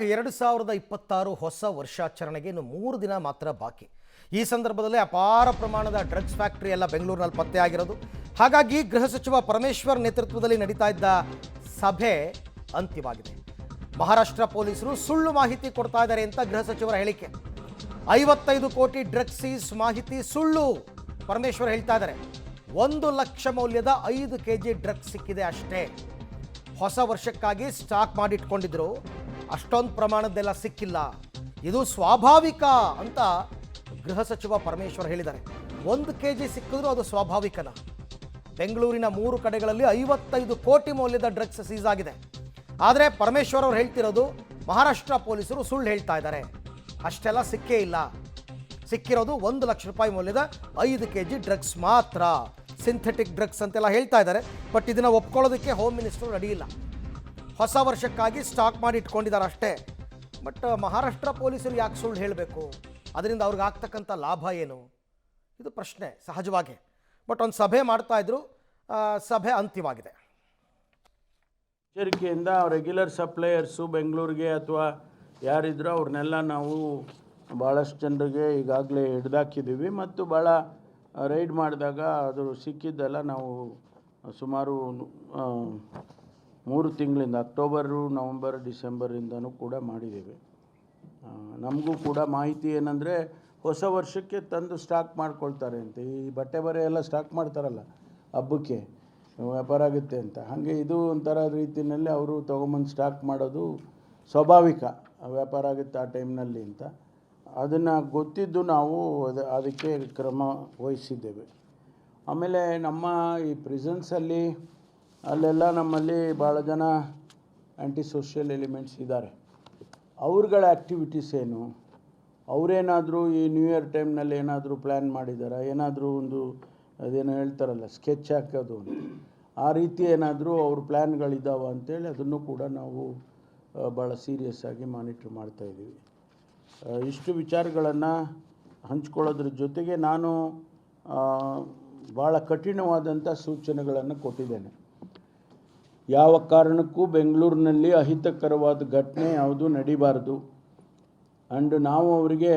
2026 ಹೊಸ ವರ್ಷಾಚರಣೆಗೆ ಇನ್ನು 3 ದಿನ ಮಾತ್ರ ಬಾಕಿ. ಈ ಸಂದರ್ಭದಲ್ಲಿ ಅಪಾರ ಪ್ರಮಾಣದ ಡ್ರಗ್ಸ್ ಫ್ಯಾಕ್ಟರಿ ಎಲ್ಲ ಬೆಂಗಳೂರಿನಲ್ಲಿ ಪತ್ತೆಯಾಗಿರೋದು. ಹಾಗಾಗಿ ಗೃಹ ಸಚಿವ ಪರಮೇಶ್ವರ್ ನೇತೃತ್ವದಲ್ಲಿ ನಡೀತಾ ಇದ್ದ ಸಭೆ ಅಂತ್ಯವಾಗಿದೆ. ಮಹಾರಾಷ್ಟ್ರ ಪೊಲೀಸರು ಸುಳ್ಳು ಮಾಹಿತಿ ಕೊಡ್ತಾ ಇದ್ದಾರೆ ಅಂತ ಗೃಹ ಸಚಿವರ ಹೇಳಿಕೆ. 55 ಕೋಟಿ ಡ್ರಗ್ಸ್ ಸೀಸ್ ಮಾಹಿತಿ ಸುಳ್ಳು. ಪರಮೇಶ್ವರ್ ಹೇಳ್ತಾ ಇದ್ದಾರೆ 1 ಲಕ್ಷ ಮೌಲ್ಯದ 5 ಕೆಜಿ ಡ್ರಗ್ಸ್ ಸಿಕ್ಕಿದೆ ಅಷ್ಟೇ. ಹೊಸ ವರ್ಷಕ್ಕಾಗಿ ಸ್ಟಾಕ್ ಮಾಡಿಟ್ಕೊಂಡಿದ್ರು, ಅಷ್ಟೊಂದು ಪ್ರಮಾಣದ್ದೆಲ್ಲ ಸಿಕ್ಕಿಲ್ಲ, ಇದು ಸ್ವಾಭಾವಿಕ ಅಂತ ಗೃಹ ಸಚಿವ ಪರಮೇಶ್ವರ್ ಹೇಳಿದ್ದಾರೆ. 1 ಕೆಜಿ ಸಿಕ್ಕಿದ್ರು ಅದು ಸ್ವಾಭಾವಿಕನ? ಬೆಂಗಳೂರಿನ 3 ಕಡೆಗಳಲ್ಲಿ 55 ಕೋಟಿ ಮೌಲ್ಯದ ಡ್ರಗ್ಸ್ ಸೀಸ್ ಆಗಿದೆ. ಆದರೆ ಪರಮೇಶ್ವರ್ ಅವರು ಹೇಳ್ತಿರೋದು ಮಹಾರಾಷ್ಟ್ರ ಪೊಲೀಸರು ಸುಳ್ಳು ಹೇಳ್ತಾ ಇದ್ದಾರೆ, ಅಷ್ಟೆಲ್ಲ ಸಿಕ್ಕೇ ಇಲ್ಲ, ಸಿಕ್ಕಿರೋದು 1 ಲಕ್ಷ ರೂಪಾಯಿ ಮೌಲ್ಯದ 5 ಕೆಜಿ ಡ್ರಗ್ಸ್ ಮಾತ್ರ, ಸಿಂಥೆಟಿಕ್ ಡ್ರಗ್ಸ್ ಅಂತೆಲ್ಲ ಹೇಳ್ತಾ ಇದ್ದಾರೆ. ಬಟ್ ಇದನ್ನು ಒಪ್ಕೊಳ್ಳೋದಕ್ಕೆ ಹೋಮ್ ಮಿನಿಸ್ಟರ್ ರೆಡಿ ಇಲ್ಲ. ಹೊಸ ವರ್ಷಕ್ಕಾಗಿ ಸ್ಟಾಕ್ ಮಾಡಿ ಇಟ್ಕೊಂಡಿದ್ದಾರೆ ಅಷ್ಟೇ. ಬಟ್ ಮಹಾರಾಷ್ಟ್ರ ಪೊಲೀಸರು ಯಾಕೆ ಸುಳ್ಳು ಹೇಳಬೇಕು? ಅದರಿಂದ ಅವ್ರಿಗೆ ಆಗ್ತಕ್ಕಂಥ ಲಾಭ ಏನು? ಇದು ಪ್ರಶ್ನೆ ಸಹಜವಾಗಿ. ಬಟ್ ಒಂದು ಸಭೆ ಮಾಡ್ತಾ ಇದ್ರು, ಸಭೆ ಅಂತ್ಯವಾಗಿದೆ. ಎಚ್ಚರಿಕೆಯಿಂದ ರೆಗ್ಯುಲರ್ ಸಪ್ಲೈಯರ್ಸು ಬೆಂಗಳೂರಿಗೆ ಅಥವಾ ಯಾರಿದ್ರು ಅವ್ರನ್ನೆಲ್ಲ ನಾವು ಭಾಳಷ್ಟು ಜನರಿಗೆ ಈಗಾಗಲೇ ಹಿಡ್ದಾಕಿದ್ದೀವಿ. ಮತ್ತು ಭಾಳ ರೈಡ್ ಮಾಡಿದಾಗ ಅದು ಸಿಕ್ಕಿದ್ದೆಲ್ಲ ನಾವು ಸುಮಾರು 3 ತಿಂಗಳಿಂದ ಅಕ್ಟೋಬರು, ನವಂಬರ್, ಡಿಸೆಂಬರಿಂದನೂ ಕೂಡ ಮಾಡಿದ್ದೀವಿ. ನಮಗೂ ಕೂಡ ಮಾಹಿತಿ ಏನಂದರೆ ಹೊಸ ವರ್ಷಕ್ಕೆ ತಂದು ಸ್ಟಾಕ್ ಮಾಡ್ಕೊಳ್ತಾರೆ ಅಂತ. ಈ ಬಟ್ಟೆ ಬರೆ ಎಲ್ಲ ಸ್ಟಾಕ್ ಮಾಡ್ತಾರಲ್ಲ ಹಬ್ಬಕ್ಕೆ ವ್ಯಾಪಾರ ಆಗುತ್ತೆ ಅಂತ, ಹಾಗೆ ಇದು ಒಂಥರ ರೀತಿಯಲ್ಲಿ ಅವರು ತೊಗೊಂಬಂದು ಸ್ಟಾಕ್ ಮಾಡೋದು ಸ್ವಾಭಾವಿಕ, ವ್ಯಾಪಾರ ಆಗುತ್ತೆ ಆ ಟೈಮ್ನಲ್ಲಿ ಅಂತ. ಅದನ್ನು ಗೊತ್ತಿದ್ದು ನಾವು ಅದಕ್ಕೆ ಕ್ರಮ ವಹಿಸಿದ್ದೇವೆ. ಆಮೇಲೆ ನಮ್ಮ ಈ ಪ್ರಿಸನ್ಸಲ್ಲಿ ಅಲ್ಲೆಲ್ಲ ನಮ್ಮಲ್ಲಿ ಭಾಳ ಜನ ಆ್ಯಂಟಿ ಸೋಷಿಯಲ್ ಎಲಿಮೆಂಟ್ಸ್ ಇದ್ದಾರೆ. ಅವ್ರಗಳ ಆ್ಯಕ್ಟಿವಿಟೀಸ್ ಏನು, ಅವರೇನಾದರೂ ಈ ನ್ಯೂ ಇಯರ್ ಟೈಮ್ನಲ್ಲಿ ಏನಾದರೂ ಪ್ಲ್ಯಾನ್ ಮಾಡಿದಾರಾ, ಏನಾದರೂ ಒಂದು ಅದೇನೋ ಹೇಳ್ತಾರಲ್ಲ ಸ್ಕೆಚ್ ಹಾಕೋದು ಅಂತ, ಆ ರೀತಿ ಏನಾದರೂ ಅವ್ರ ಪ್ಲ್ಯಾನ್ಗಳಿದ್ದಾವೆ ಅಂಥೇಳಿ ಅದನ್ನು ಕೂಡ ನಾವು ಭಾಳ ಸೀರಿಯಸ್ ಆಗಿ ಮಾನಿಟ್ರ್ ಮಾಡ್ತಾಯಿದ್ದೀವಿ. ಇಷ್ಟು ವಿಚಾರಗಳನ್ನು ಹಂಚ್ಕೊಳ್ಳೋದ್ರ ಜೊತೆಗೆ ನಾನು ಭಾಳ ಕಠಿಣವಾದಂಥ ಸೂಚನೆಗಳನ್ನು ಕೊಟ್ಟಿದ್ದೇನೆ. ಯಾವ ಕಾರಣಕ್ಕೂ ಬೆಂಗಳೂರಿನಲ್ಲಿ ಅಹಿತಕರವಾದ ಘಟನೆ ಯಾವುದೂ ನಡೀಬಾರ್ದು. ಆ್ಯಂಡ್ ನಾವು ಅವರಿಗೆ